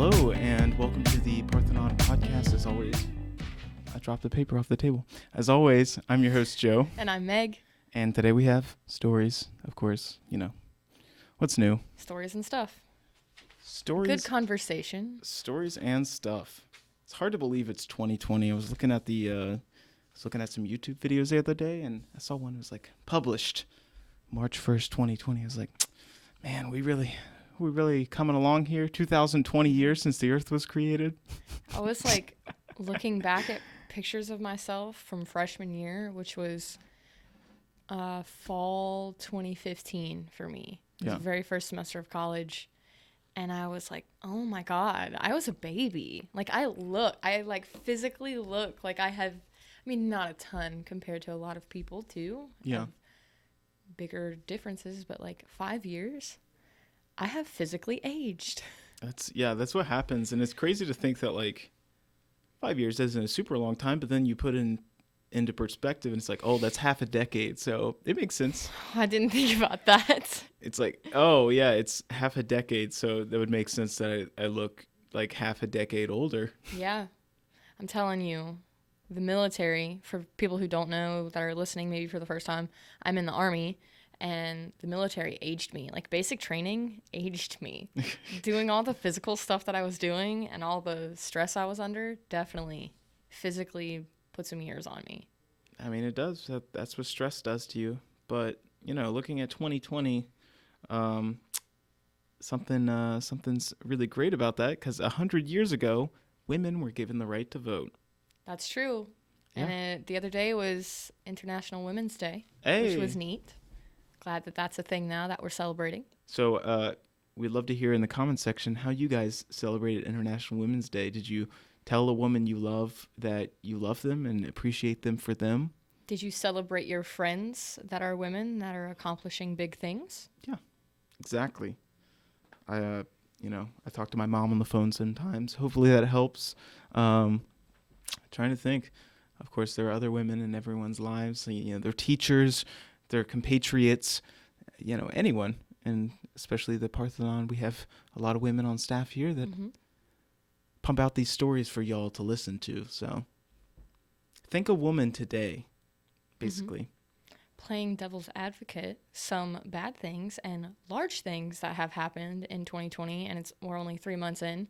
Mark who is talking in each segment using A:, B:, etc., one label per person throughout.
A: Hello, and welcome to the Parthenon podcast. As always, I dropped the paper off the table. As always, I'm your host, Joe.
B: And I'm Meg.
A: And today we have stories, of course. You know, what's new?
B: Stories and stuff.
A: Stories.
B: Good conversation.
A: Stories and stuff. It's hard to believe it's 2020. I was looking at some YouTube videos the other day, and I saw one that was like published March 1st, 2020. I was like, man, we really coming along here. 2020 years since the Earth was created.
B: I was like looking back at pictures of myself from freshman year, which was fall 2015 for me. It was the very first semester of college. And I was like, oh my God, I was a baby. Like I physically look like I have, not a ton compared to a lot of people too.
A: Yeah.
B: Bigger differences, but like 5 years. I have physically aged.
A: That's what happens. And it's crazy to think that like 5 years isn't a super long time, but then you put into perspective and it's like, oh, that's half a decade. So it makes sense.
B: I didn't think about that.
A: It's like, oh yeah, it's half a decade. So that would make sense that I look like half a decade older.
B: Yeah. I'm telling you, the military, for people who don't know that are listening maybe for the first time, I'm in the Army. And the military aged me. Like, basic training aged me. Doing all the physical stuff that I was doing and all the stress I was under definitely physically put some years on me.
A: I mean, it does. That's what stress does to you. But, looking at 2020, something's really great about that, because 100 years ago, women were given the right to vote.
B: That's true.
A: Yeah.
B: And the other day was International Women's Day,
A: Hey.
B: which was neat. Glad that that's a thing now that we're celebrating.
A: So we'd love to hear in the comments section how you guys celebrated International Women's Day. Did you tell a woman you love that you love them and appreciate them for them?
B: Did you celebrate your friends that are women that are accomplishing big things?
A: Yeah, exactly. I talk to my mom on the phone sometimes. Hopefully that helps. Trying to think. Of course, there are other women in everyone's lives. They're teachers. Their compatriots, anyone, and especially the Parthenon. We have a lot of women on staff here that pump out these stories for y'all to listen to. So think a woman today, basically.
B: Playing devil's advocate, some bad things and large things that have happened in 2020, and we're only 3 months in.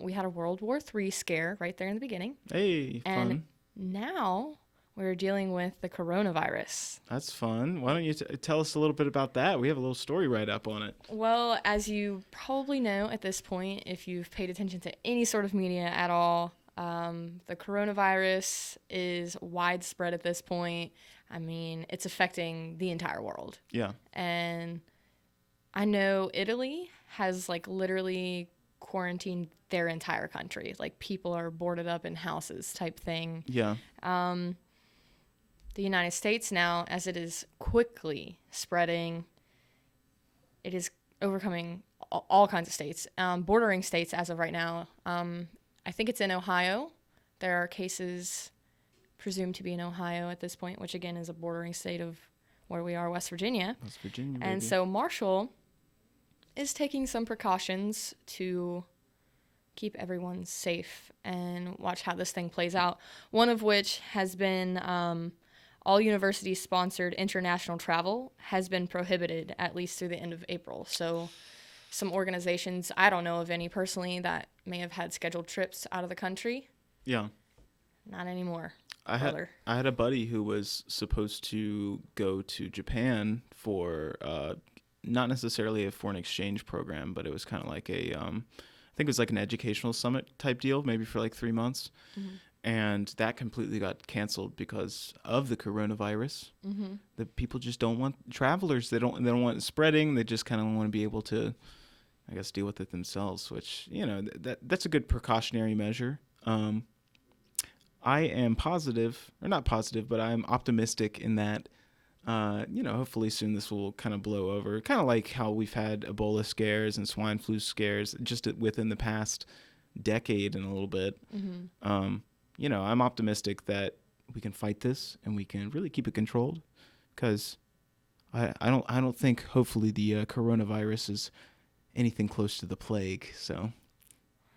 B: We had a World War III scare right there in the beginning.
A: Hey, fun.
B: And now we're dealing with the coronavirus.
A: That's fun. Why don't you tell us a little bit about that? We have a little story right up on it.
B: Well, as you probably know at this point, if you've paid attention to any sort of media at all, the coronavirus is widespread at this point. It's affecting the entire world.
A: Yeah.
B: And I know Italy has literally quarantined their entire country. Like, people are boarded up in houses type thing.
A: Yeah.
B: The United States now, as it is quickly spreading, it is overcoming all kinds of states, bordering states as of right now. I think it's in Ohio. There are cases presumed to be in Ohio at this point, which again is a bordering state of where we are, West Virginia.
A: West Virginia, baby.
B: And so Marshall is taking some precautions to keep everyone safe and watch how this thing plays out. One of which has been all university-sponsored international travel has been prohibited at least through the end of April. So some organizations, I don't know of any personally, that may have had scheduled trips out of the country.
A: Yeah.
B: Not anymore.
A: I had a buddy who was supposed to go to Japan for not necessarily a foreign exchange program, but it was kind of like I think it was like an educational summit type deal, maybe for like 3 months. Mm-hmm. And that completely got canceled because of the coronavirus. Mm-hmm. The people just don't want travelers. They don't want it spreading. They just kind of want to be able to, I guess, deal with it themselves, which, that's a good precautionary measure. I am positive, or not positive, but I'm optimistic in that, hopefully soon this will kind of blow over. Kind of like how we've had Ebola scares and swine flu scares just within the past decade and a little bit. Mm-hmm. I'm optimistic that we can fight this and we can really keep it controlled, because I don't think hopefully the coronavirus is anything close to the plague. So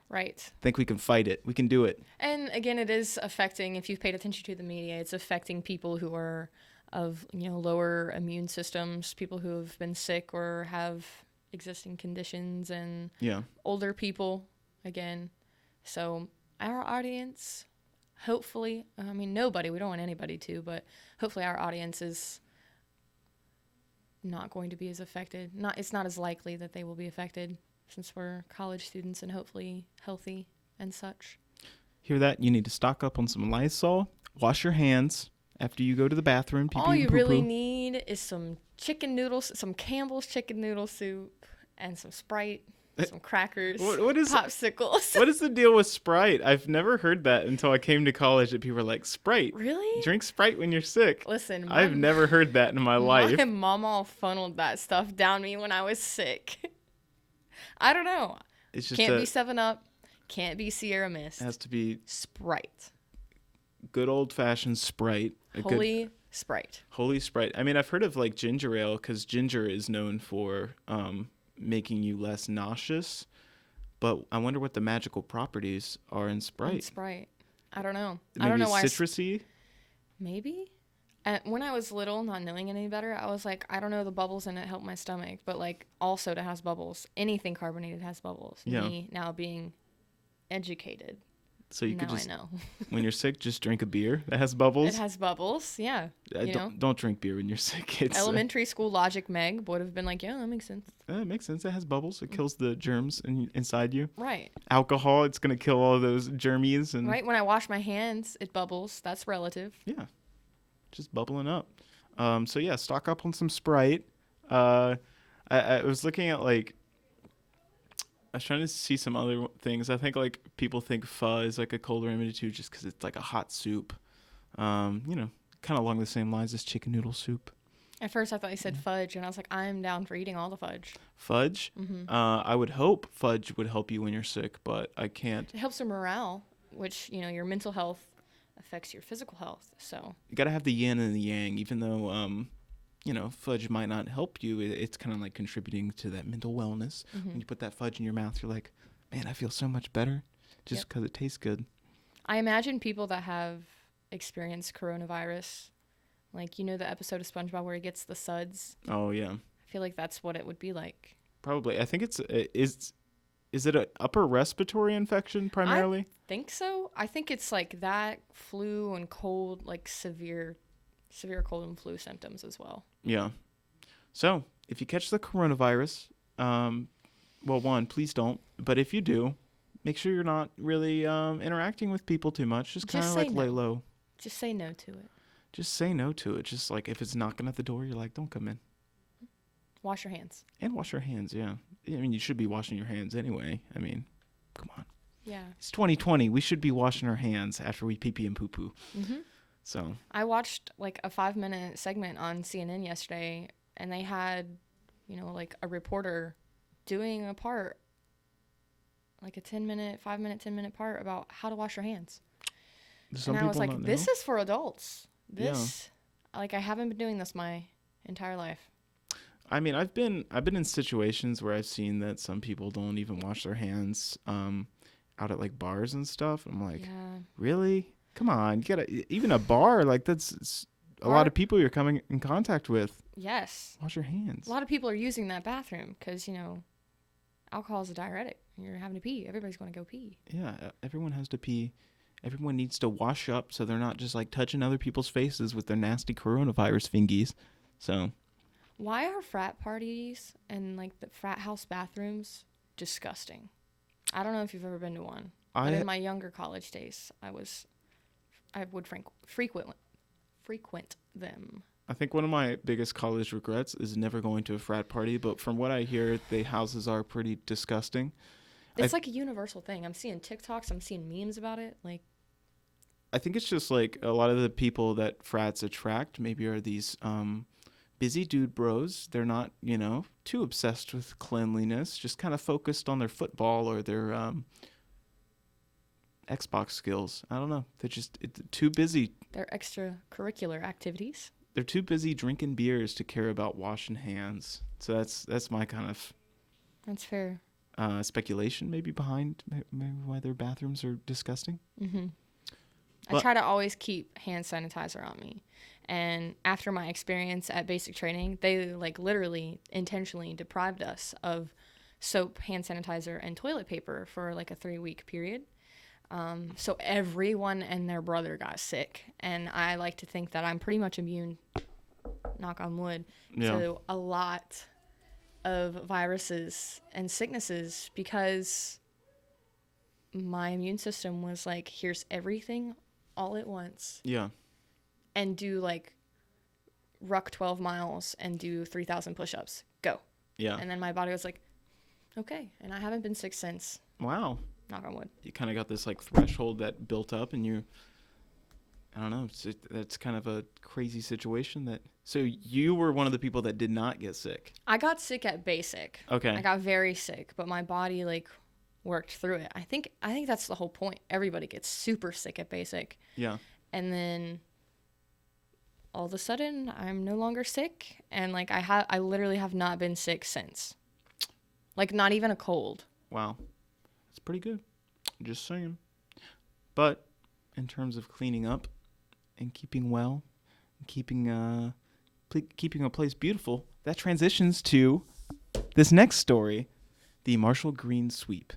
B: Right.
A: Think we can fight it. We can do it.
B: And again, it is affecting, if you've paid attention to the media, it's affecting people who are of, lower immune systems, people who have been sick or have existing conditions, and
A: Yeah.
B: older people, again. So our audience, hopefully, nobody, we don't want anybody to, but hopefully our audience is not going to be as affected. It's not as likely that they will be affected, since we're college students and hopefully healthy and such.
A: Hear that? You need to stock up on some Lysol. Wash your hands after you go to the bathroom.
B: All you really need is some chicken noodles, some Campbell's chicken noodle soup, and some Sprite, some crackers,
A: what is
B: popsicles.
A: What is the deal with Sprite? I've never heard that until I came to college, that people were like, Sprite.
B: Really?
A: Drink Sprite when you're sick.
B: Listen,
A: I've never heard that in my life.
B: My mama funneled that stuff down me when I was sick. I don't know.
A: It's just
B: can't be 7-Up. Can't be Sierra Mist.
A: It has to be
B: Sprite.
A: Good old-fashioned Sprite.
B: Holy Sprite.
A: Holy Sprite. I mean, I've heard of like ginger ale, because ginger is known for making you less nauseous. But I wonder what the magical properties are in Sprite.
B: Sprite. I don't know.
A: Maybe
B: I don't know why.
A: Citrusy?
B: Maybe. When I was little, not knowing any better, I was like, I don't know, the bubbles in it help my stomach. But like, all soda has bubbles. Anything carbonated has bubbles.
A: Yeah.
B: Me now being educated.
A: So you could
B: now
A: just,
B: I know.
A: when you're sick, just drink a beer that has bubbles.
B: It has bubbles, yeah.
A: Don't drink beer when you're sick. It's,
B: elementary school logic Meg would have been like, yeah, that makes sense.
A: It makes sense. It has bubbles. It kills the germs inside you.
B: Right.
A: Alcohol, it's going to kill all those germies. And
B: right. When I wash my hands, it bubbles. That's relative.
A: Yeah. Just bubbling up. So yeah, stock up on some Sprite. I was looking at like, I was trying to see some other things. I think like people think pho is like a cold remedy too, just because it's like a hot soup. Kind of along the same lines as chicken noodle soup.
B: At first, I thought you said fudge, and I was like, I'm down for eating all the fudge.
A: Fudge?
B: Mm-hmm.
A: I would hope fudge would help you when you're sick, but I can't.
B: It helps your morale, which, your mental health affects your physical health. So
A: You got to have the yin and the yang, even though, fudge might not help you. It's kind of like contributing to that mental wellness.
B: mm-hmm.
A: When you put that fudge in your mouth, you're like, man, I feel so much better just because it tastes good.
B: I imagine people that have experienced coronavirus, like, the episode of SpongeBob where he gets the suds.
A: Oh, yeah.
B: I feel like that's what it would be like.
A: Probably. I think is it an upper respiratory infection primarily?
B: I think so. I think it's like that, flu and cold, like severe cold and flu symptoms as well.
A: Yeah. So if you catch the coronavirus, one, please don't. But if you do, make sure you're not really interacting with people too much. Just kind of like lay low.
B: Just say no to it.
A: Just say no to it. Just like if it's knocking at the door, you're like, don't come in.
B: Wash your hands.
A: And wash your hands, yeah. I mean, you should be washing your hands anyway. I mean, come on.
B: Yeah.
A: It's 2020. We should be washing our hands after we pee-pee and poo-poo.
B: Mm-hmm.
A: So
B: I watched like a 5-minute segment on CNN yesterday, and they had, like a reporter doing a part, like a 5-minute part about how to wash your hands. And I was like, this is for adults. Like, I haven't been doing this my entire life.
A: I mean, I've been in situations where I've seen that some people don't even wash their hands out at like bars and stuff. I'm like, really? Come on, you gotta, even a bar, like that's a lot of people you're coming in contact with.
B: Yes.
A: Wash your hands.
B: A lot of people are using that bathroom because, alcohol is a diuretic. You're having to pee. Everybody's going to go pee.
A: Yeah, everyone has to pee. Everyone needs to wash up so they're not just like touching other people's faces with their nasty coronavirus fingies. So
B: why are frat parties and like the frat house bathrooms disgusting? I don't know if you've ever been to one. But in my younger college days, I would frequent them.
A: I think one of my biggest college regrets is never going to a frat party, but from what I hear, the houses are pretty disgusting.
B: It's like a universal thing. I'm seeing TikToks, I'm seeing memes about it. Like,
A: I think it's just like a lot of the people that frats attract maybe are these busy dude bros. They're not, too obsessed with cleanliness, just kind of focused on their football or their Xbox skills. I don't know. They're just too busy.
B: They're extracurricular activities.
A: They're too busy drinking beers to care about washing hands. So that's my kind of...
B: That's fair.
A: speculation maybe behind maybe why their bathrooms are disgusting.
B: Mm-hmm. I
A: But
B: try to always keep hand sanitizer on me. And after my experience at basic training, they like literally intentionally deprived us of soap, hand sanitizer, and toilet paper for like a 3-week period. So everyone and their brother got sick. And I like to think that I'm pretty much immune, knock on wood,
A: yeah,
B: to a lot of viruses and sicknesses because my immune system was like, here's everything all at once
A: yeah,
B: and do like ruck 12 miles and do 3,000 push-ups. Go.
A: yeah.
B: And then my body was like, okay. And I haven't been sick since.
A: Wow.
B: Knock on wood.
A: You kind of got this like threshold that built up, and I don't know. That's kind of a crazy situation. So you were one of the people that did not get sick.
B: I got sick at basic.
A: Okay.
B: I got very sick, but my body like worked through it. I think that's the whole point. Everybody gets super sick at basic.
A: Yeah.
B: And then all of a sudden I'm no longer sick, and like I literally have not been sick since. Like not even a cold.
A: Wow. That's pretty good. Just saying. But in terms of cleaning up and keeping well, and keeping a place beautiful, that transitions to this next story, the Marshall Green Sweep.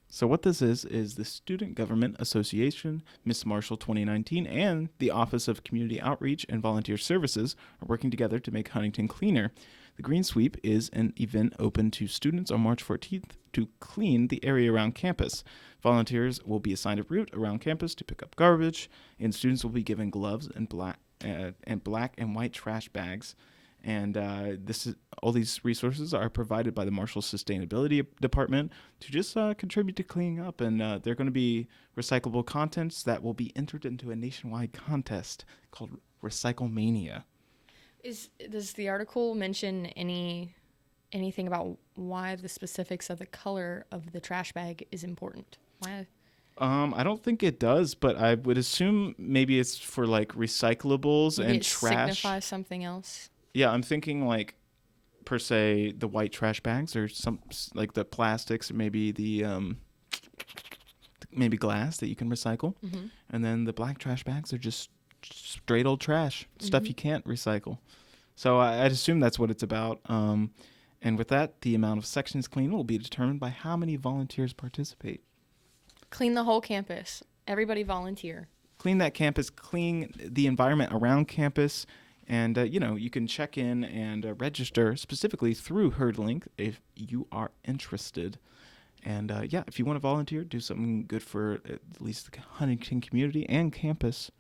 A: So what this is the Student Government Association, Miss Marshall 2019, and the Office of Community Outreach and Volunteer Services are working together to make Huntington cleaner. The Green Sweep is an event open to students on March 14th to clean the area around campus. Volunteers will be assigned a route around campus to pick up garbage, and students will be given gloves and black and white trash bags. And all these resources are provided by the Marshall Sustainability Department to just contribute to cleaning up. And they're going to be recyclable contents that will be entered into a nationwide contest called Recyclemania.
B: Does the article mention anything about why the specifics of the color of the trash bag is important? Why?
A: I don't think it does, but I would assume maybe it's for like recyclables
B: Maybe
A: and
B: it
A: trash.
B: signifies something else.
A: Yeah, I'm thinking like per se the white trash bags or some like the plastics or maybe the maybe glass that you can recycle.
B: Mm-hmm.
A: And then the black trash bags are just straight old trash, stuff you can't recycle. So I'd assume that's what it's about. And with that, the amount of sections cleaned will be determined by how many volunteers participate.
B: Clean the whole campus. Everybody volunteer.
A: Clean that campus, clean the environment around campus. And, you can check in and register specifically through HerdLink if you are interested. And, if you want to volunteer, do something good for at least the Huntington community and campus,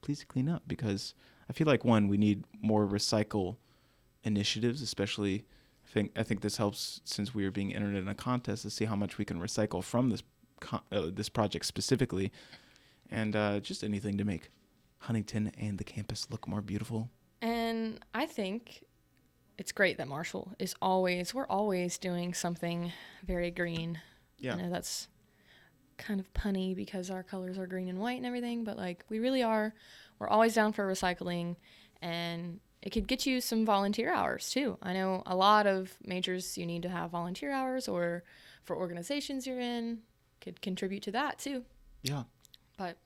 A: please clean up. Because I feel like, one, we need more recycle initiatives, especially I think this helps since we are being entered in a contest to see how much we can recycle from this project specifically. And just anything to make Huntington and the campus look more beautiful.
B: And I think it's great that Marshall we're always doing something very green.
A: Yeah.
B: I know that's kind of punny because our colors are green and white and everything, but like we really are. We're always down for recycling, and it could get you some volunteer hours too. I know a lot of majors you need to have volunteer hours, or for organizations you're in could contribute to that too.
A: Yeah.
B: But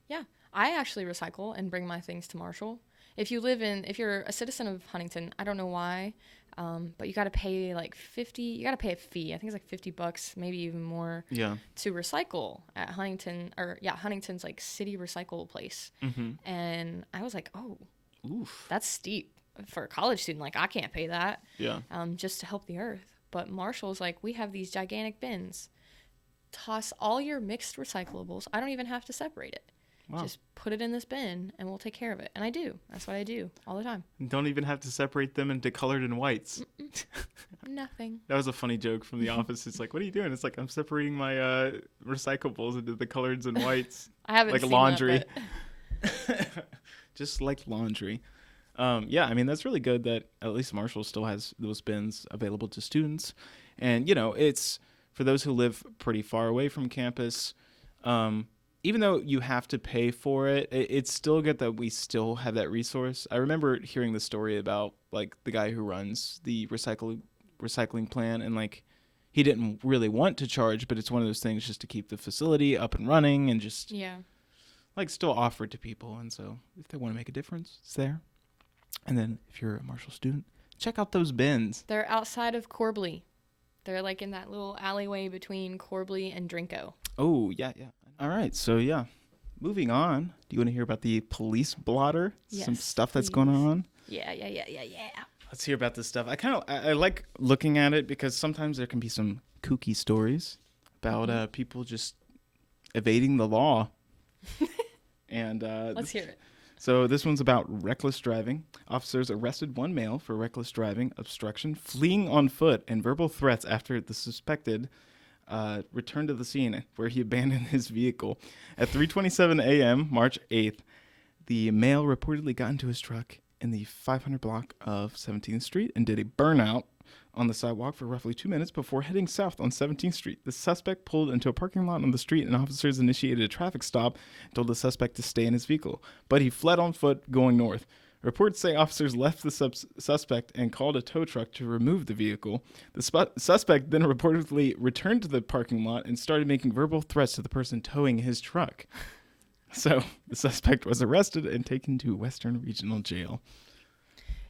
B: yeah, I actually recycle and bring my things to Marshall. If you're a citizen of Huntington, I don't know why, but you got to pay like you got to pay a fee. I think it's like $50, maybe even more.
A: Yeah.
B: To recycle at Huntington, Huntington's like city recycle place.
A: Mm-hmm.
B: And I was like, oh,
A: oof,
B: that's steep for a college student. Like I can't pay that.
A: Yeah.
B: Just to help the earth. But Marshall's like, we have these gigantic bins. Toss all your mixed recyclables. I don't even have to separate it. Wow. Just put it in this bin and we'll take care of it. And I do. That's what I do all the time.
A: Don't even have to separate them into colored and whites.
B: Nothing.
A: That was a funny joke from The Office. It's like, what are you doing? It's like, I'm separating my recyclables into the coloreds and whites.
B: I haven't
A: like
B: seen
A: laundry.
B: That,
A: Just like laundry. I mean, that's really good that at least Marshall still has those bins available to students. And, it's for those who live pretty far away from campus. Even though you have to pay for it, it's still good that we still have that resource. I remember hearing the story about like the guy who runs the recycling plan, and like he didn't really want to charge, but it's one of those things just to keep the facility up and running and just like still offer it to people. And so if they want to make a difference, it's there. And then if you're a Marshall student, check out those bins.
B: They're outside of Corbly. They're like in that little alleyway between Corbly and Drinko.
A: Oh, yeah. All right. So, yeah. Moving on. Do you want to hear about the police blotter?
B: Yes,
A: some stuff that's
B: please.
A: going on?
B: Yeah.
A: Let's hear about this stuff. I like looking at it because sometimes there can be some kooky stories about people just evading the law. And
B: let's hear it.
A: So this one's about reckless driving. Officers arrested one male for reckless driving, obstruction, fleeing on foot, and verbal threats after the suspected returned to the scene where he abandoned his vehicle. At 3:27 a.m., March 8th, the male reportedly got into his truck in the 500 block of 17th Street and did a burnout on the sidewalk for roughly 2 minutes before heading south on 17th Street. The suspect pulled into a parking lot on the street, and officers initiated a traffic stop and told the suspect to stay in his vehicle, but he fled on foot going north. Reports say officers left the suspect and called a tow truck to remove the vehicle. The suspect then reportedly returned to the parking lot and started making verbal threats to the person towing his truck. So the suspect was arrested and taken to Western Regional Jail.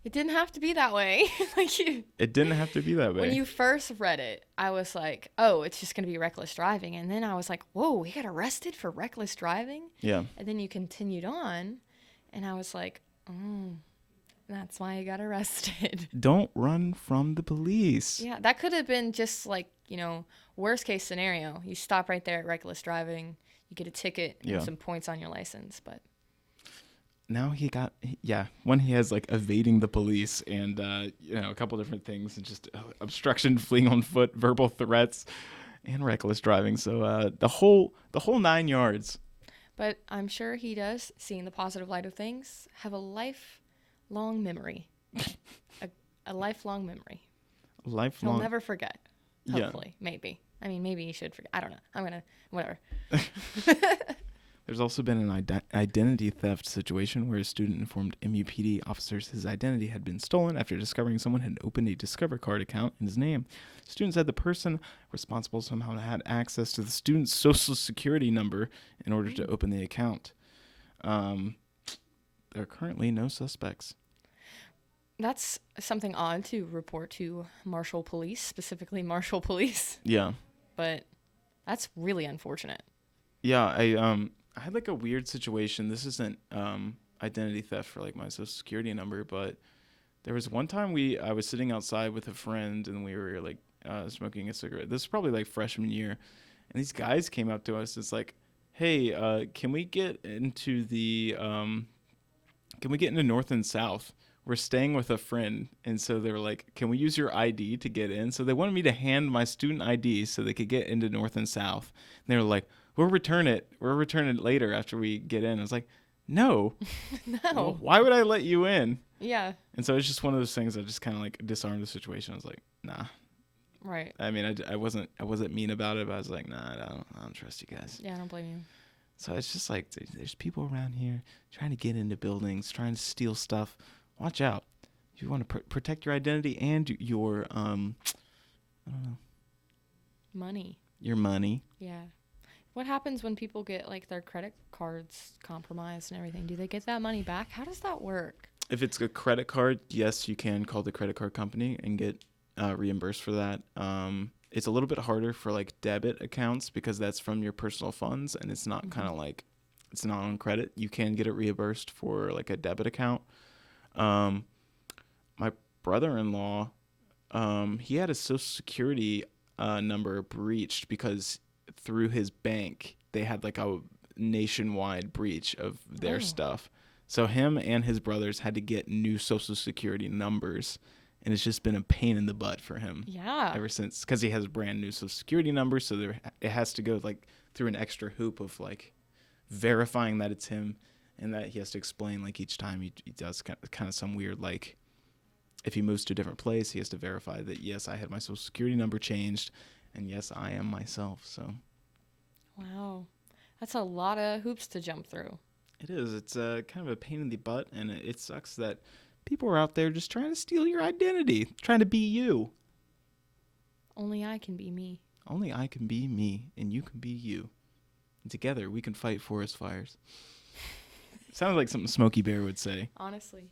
B: It didn't have to be that way.
A: It didn't have to be that way.
B: When you first read it, I was like, oh, it's just going to be reckless driving. And then I was like, whoa, he got arrested for reckless driving?
A: Yeah.
B: And then you continued on, and I was like, oh, that's why he got arrested.
A: Don't run from the police.
B: Yeah, that could have been just like, worst case scenario. You stop right there at reckless driving, you get a ticket and some points on your license, but...
A: Now he has like evading the police and, a couple different things and just obstruction, fleeing on foot, verbal threats, and reckless driving. So the whole 9 yards.
B: But I'm sure he does, seeing the positive light of things, have a lifelong memory. a lifelong memory.
A: Lifelong.
B: He'll never forget. Hopefully. Yeah. Maybe. I mean, maybe he should forget. I don't know. Whatever.
A: There's also been an identity theft situation where a student informed MUPD officers his identity had been stolen after discovering someone had opened a Discover Card account in his name. Student said the person responsible somehow had access to the student's social security number in order to open the account. There are currently no suspects.
B: That's something odd to report to Marshall Police, specifically Marshall Police.
A: Yeah.
B: But that's really unfortunate.
A: Yeah, I had like a weird situation. This isn't identity theft for like my social security number, but there was one time I was sitting outside with a friend and we were like smoking a cigarette. This is probably like freshman year, and these guys came up to us. It's like, hey, can we get into North and South? We're staying with a friend, and so they were like, can we use your ID to get in? So they wanted me to hand my student ID so they could get into North and South. And they were like, We'll return it later after we get in. I was like, no.
B: No.
A: Well, why would I let you in?
B: Yeah.
A: And so it's just one of those things that just kind of like disarmed the situation. I was like, nah.
B: Right.
A: I mean, I wasn't mean about it, but I was like, nah, I don't trust you guys.
B: Yeah, I don't blame you.
A: So it's just like there's people around here trying to get into buildings, trying to steal stuff. Watch out. If you want to protect your identity and your I don't know.
B: Money.
A: Your money.
B: Yeah. What happens when people get like their credit cards compromised and everything? Do they get that money back? How does that work?
A: If it's a credit card, yes, you can call the credit card company and get reimbursed for that. It's a little bit harder for like debit accounts because that's from your personal funds and it's not kind of like, it's not on credit. You can get it reimbursed for like a debit account. My brother-in-law, he had a social security number breached because through his bank, they had like a nationwide breach of their stuff. So him and his brothers had to get new social security numbers, and it's just been a pain in the butt for him.
B: Yeah.
A: Ever since, because he has a brand new social security number, so it has to go like through an extra hoop of like verifying that it's him, and that he has to explain like each time he does kind of some weird like, if he moves to a different place, he has to verify that yes, I had my social security number changed, and yes, I am myself. So.
B: Wow, that's a lot of hoops to jump through.
A: It is. It's kind of a pain in the butt, and it sucks that people are out there just trying to steal your identity, trying to be you.
B: Only I can be me.
A: Only I can be me, and you can be you. And together, we can fight forest fires. Sounds like something Smokey Bear would say.
B: Honestly.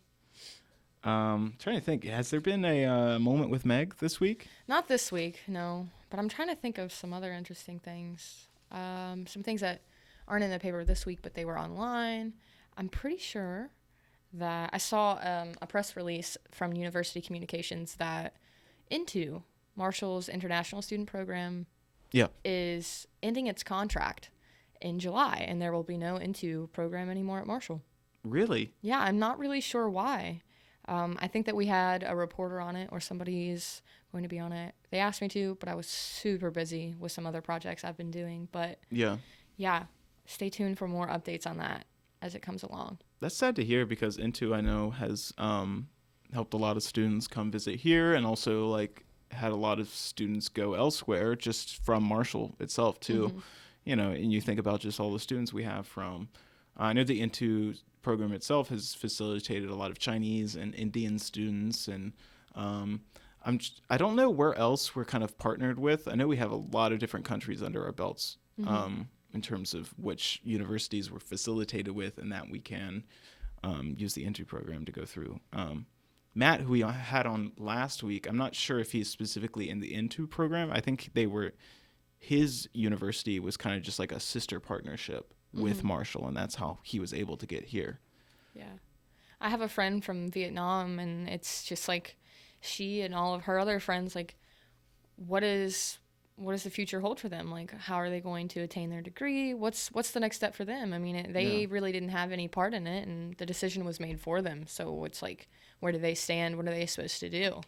A: Trying to think, has there been a moment with Meg this week?
B: Not this week, no. But I'm trying to think of some other interesting things. Some things that aren't in the paper this week, but they were online. I'm pretty sure that I saw a press release from University Communications that Into Marshall's International Student Program is ending its contract in July, and there will be no Into program anymore at Marshall.
A: Really?
B: Yeah, I'm not really sure why. I think that we had a reporter on it, or somebody's going to be on it. They asked me to, but I was super busy with some other projects I've been doing. But yeah, stay tuned for more updates on that as it comes along.
A: That's sad to hear, because Into, I know, has helped a lot of students come visit here, and also like had a lot of students go elsewhere just from Marshall itself too. Mm-hmm. You know, and you think about just all the students we have from. I know the Into program itself has facilitated a lot of Chinese and Indian students, and I don't know where else we're kind of partnered with. I know we have a lot of different countries under our belts. Mm-hmm. In terms of which universities we're facilitated with, and that we can use the Into program to go through. Matt, who we had on last week, I'm not sure if he's specifically in the Into program. I think his university was kind of just like a sister partnership with Marshall, and that's how he was able to get here.
B: Yeah. I have a friend from Vietnam, and it's just like she and all of her other friends, like, what does the future hold for them? Like, how are they going to attain their degree? What's the next step for them? I mean, they really didn't have any part in it, and the decision was made for them. So it's like, where do they stand? What are they supposed to do?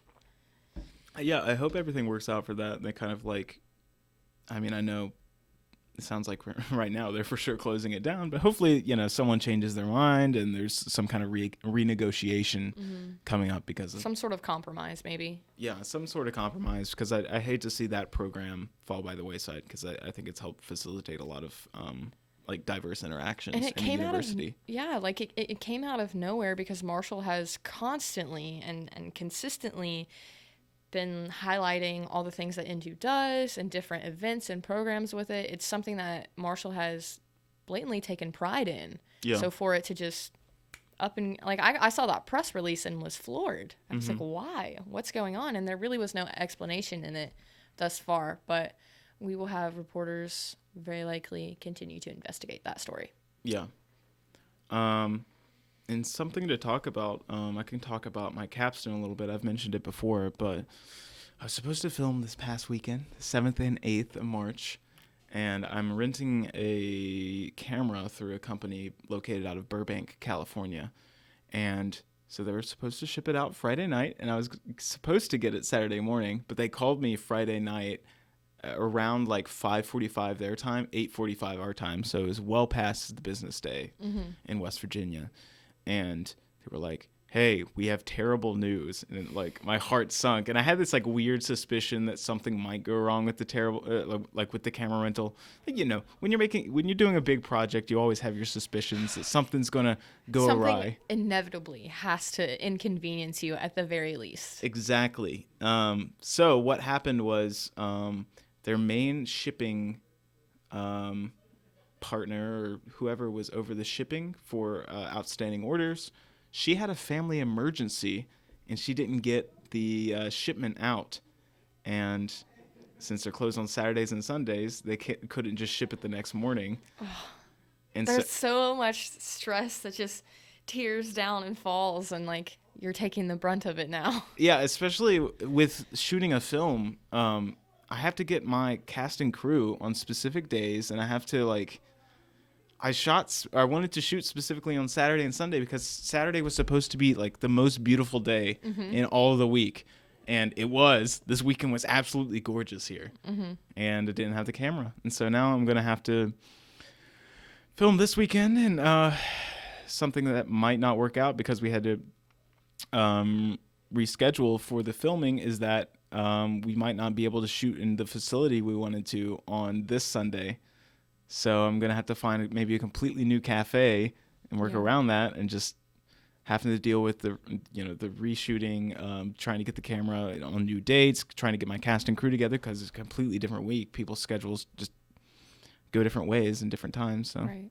A: Yeah, I hope everything works out for that. They kind of like, I mean, I know it sounds like right now they're for sure closing it down, but hopefully, you know, someone changes their mind and there's some kind of renegotiation coming up because of
B: some sort of compromise, maybe.
A: Yeah, some sort of compromise, because I hate to see that program fall by the wayside, because I think it's helped facilitate a lot of like diverse interactions in the university.
B: It came out of nowhere, because Marshall has constantly and consistently been highlighting all the things that Into does and different events and programs with it. It's something that Marshall has blatantly taken pride in. Yeah. So for it to just up and like, I saw that press release and was floored. I was like, why? What's going on? And there really was no explanation in it thus far, but we will have reporters very likely continue to investigate that story.
A: Yeah. And something to talk about, I can talk about my capstone a little bit. I've mentioned it before, but I was supposed to film this past weekend, the 7th and 8th of March, and I'm renting a camera through a company located out of Burbank, California. And so they were supposed to ship it out Friday night, and I was supposed to get it Saturday morning, but they called me Friday night around like 5:45 their time, 8:45 our time, so it was well past the business day in West Virginia. And they were like, hey, we have terrible news. And like my heart sunk. And I had this like weird suspicion that something might go wrong with the like with the camera rental. Like, you know, when you're doing a big project, you always have your suspicions that something's going to go awry.
B: Something inevitably has to inconvenience you at the very least.
A: Exactly. So what happened was their main shipping partner, or whoever was over the shipping for outstanding orders, she had a family emergency and she didn't get the shipment out. And since they're closed on Saturdays and Sundays, they couldn't just ship it the next morning. And
B: there's so much stress that just tears down and falls, and like you're taking the brunt of it now.
A: Yeah, especially with shooting a film. I have to get my cast and crew on specific days, and I have to like. I wanted to shoot specifically on Saturday and Sunday, because Saturday was supposed to be like the most beautiful day in all of the week. And it was. This weekend was absolutely gorgeous here. And I didn't have the camera. And so now I'm going to have to film this weekend, and something that might not work out because we had to reschedule for the filming is that we might not be able to shoot in the facility we wanted to on this Sunday. So I'm going to have to find maybe a completely new cafe and work around that, and just having to deal with the reshooting, trying to get the camera on new dates, trying to get my cast and crew together because it's a completely different week. People's schedules just go different ways and different times. So.
B: Right.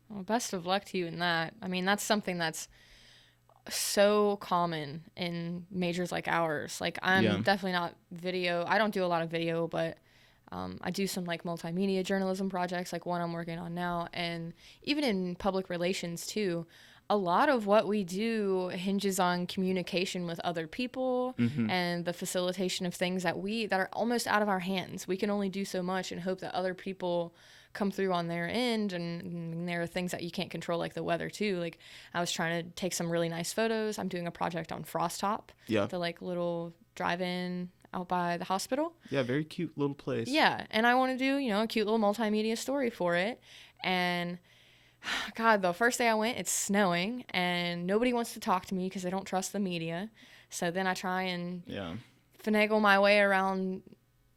B: Well, best of luck to you in that. I mean, that's something that's so common in majors like ours. Like, I'm definitely not video. I don't do a lot of video, but I do some like multimedia journalism projects, like one I'm working on now. And even in public relations too, a lot of what we do hinges on communication with other people and the facilitation of things that are almost out of our hands. We can only do so much and hope that other people come through on their end, and there are things that you can't control, like the weather too. Like, I was trying to take some really nice photos. I'm doing a project on Frost Top, the like little drive-in out by the hospital.
A: Yeah, very cute little place.
B: Yeah, and I want to do, a cute little multimedia story for it. And God, the first day I went, it's snowing, and nobody wants to talk to me because they don't trust the media. So then I try and finagle my way around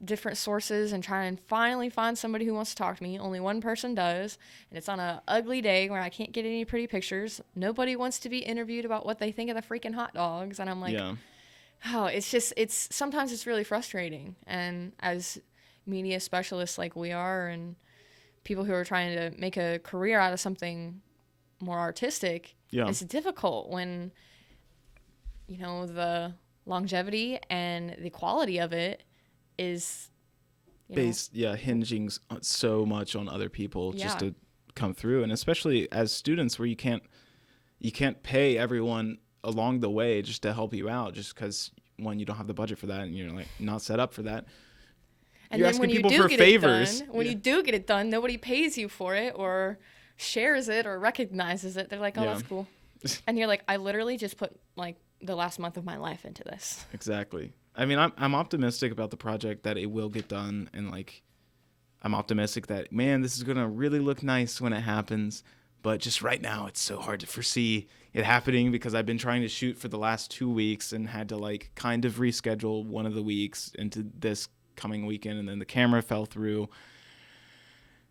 B: different sources and try and finally find somebody who wants to talk to me. Only one person does, and it's on a ugly day where I can't get any pretty pictures. Nobody wants to be interviewed about what they think of the freaking hot dogs, and I'm like, sometimes it's really frustrating. And as media specialists like we are, and people who are trying to make a career out of something more artistic, it's difficult when the longevity and the quality of it is hinging so much on other people just to come through. And especially as students, where you can't pay everyone along the way just to help you out, just because you don't have the budget for that, and you're like not set up for that. And then when you do get favors. You do get it done, nobody pays you for it or shares it or recognizes it. They're like, oh, that's cool. And you're like, I literally just put like the last month of my life into this.
A: Exactly. I mean, I'm optimistic about the project that it will get done, and like, I'm optimistic that, man, this is gonna really look nice when it happens. But just right now, it's so hard to foresee it happening because I've been trying to shoot for the last 2 weeks and had to like kind of reschedule one of the weeks into this coming weekend, and then the camera fell through.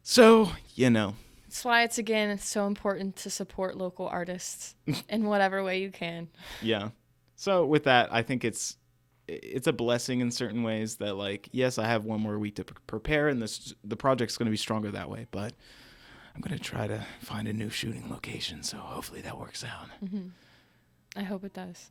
A: So,
B: That's why it's so important to support local artists in whatever way you can.
A: Yeah. So with that, I think it's a blessing in certain ways that, like, yes, I have one more week to prepare, and the project's going to be stronger that way, but I'm going to try to find a new shooting location, so hopefully that works out.
B: Mm-hmm. I hope it does.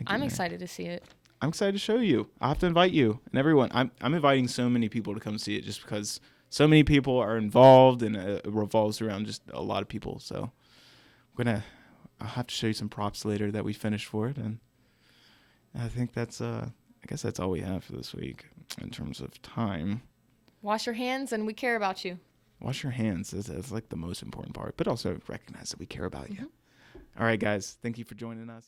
A: I'm
B: excited to see it.
A: I'm excited to show you. I'll have to invite you and everyone. I'm inviting so many people to come see it just because so many people are involved, and it revolves around just a lot of people. So I'll have to show you some props later that we finished for it, and I think that's I guess that's all we have for this week in terms of time.
B: Wash your hands, and we care about you.
A: Wash your hands. That's like the most important part, but also recognize that we care about you. All right, guys. Thank you for joining us.